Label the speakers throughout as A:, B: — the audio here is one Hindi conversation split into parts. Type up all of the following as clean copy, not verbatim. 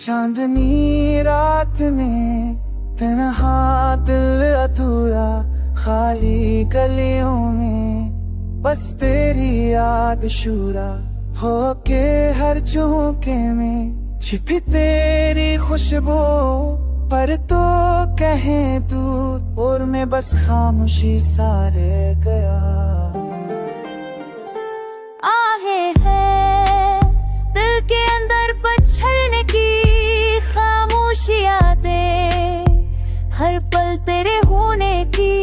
A: चांदनी रात में तन्हा दिल अधूरा, खाली गलियों में बस तेरी याद शूरा होके हर झोंके में छिपी तेरी खुशबू। पर तो कहें दूर और मैं बस खामोशी सा रह गया।
B: आहे है दिल के अंदर पछड़ने की खामोशी यादें, हर पल तेरे होने की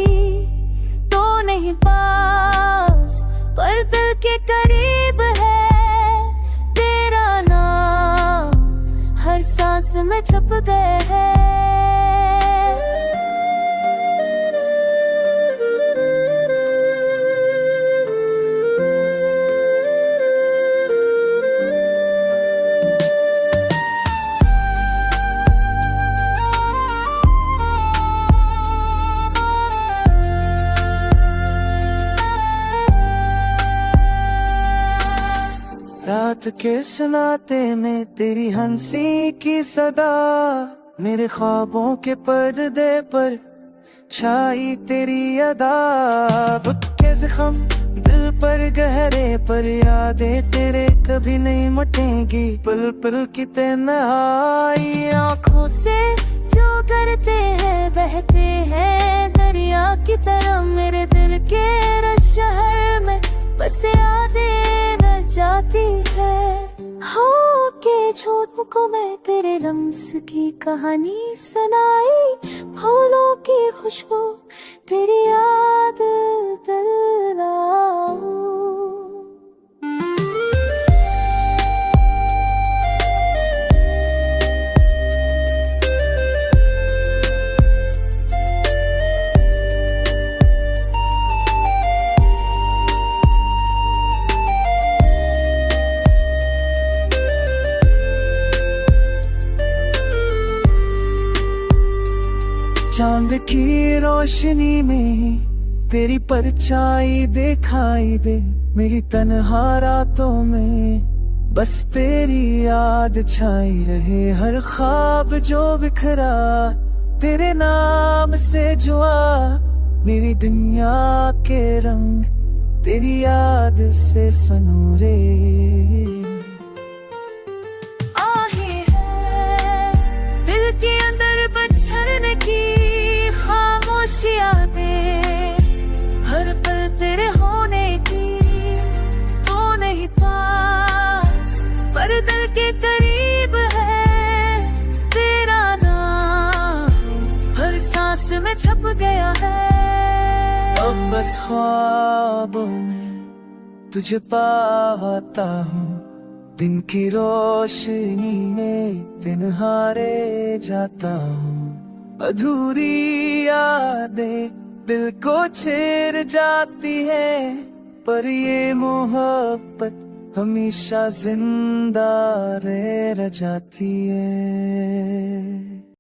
B: तो नहीं पास, पर दिल के करीब है तेरा नाम, हर सांस में छप गए है।
A: रात के सन्नाटे में तेरी हंसी की सदा, मेरे ख्वाबों के पर्दे पर छाई तेरी अदा। बुत के जख्म दिल पर गहरे, पर यादें तेरे कभी नहीं मटेंगी, पल पल की तन्हाई।
B: आँखों से जो करते हैं बहते हैं दरिया की तरह, मेरे दिल के रस शहर में बस यादें न जाती है। हो के झूठ को मैं तेरे रम्स की कहानी सुनाई, फूलों की खुशबू तेरी याद दिलाऊं।
A: चांद की रोशनी में तेरी परछाई दिखाई दे, मेरी तन्हा रातों में बस तेरी याद छाई रहे। हर ख्वाब जो बिखरा तेरे नाम से जुआ, मेरी दुनिया के रंग तेरी याद से सनूरे।
B: आहे है दिल के अंदर बछड़ने की खामोशी यादें, हर पल तेरे होने की तो नहीं पास, पर दिल के करीब है तेरा नाम, हर सांस में छप गया है।
A: अब बस ख्वाबों में तुझे पाता हूँ, दिन की रोशनी में तिनहारे जाता हूँ। अधूरी यादें दिल को चीर जाती है, पर ये मोहब्बत हमेशा जिंदा रह जाती है।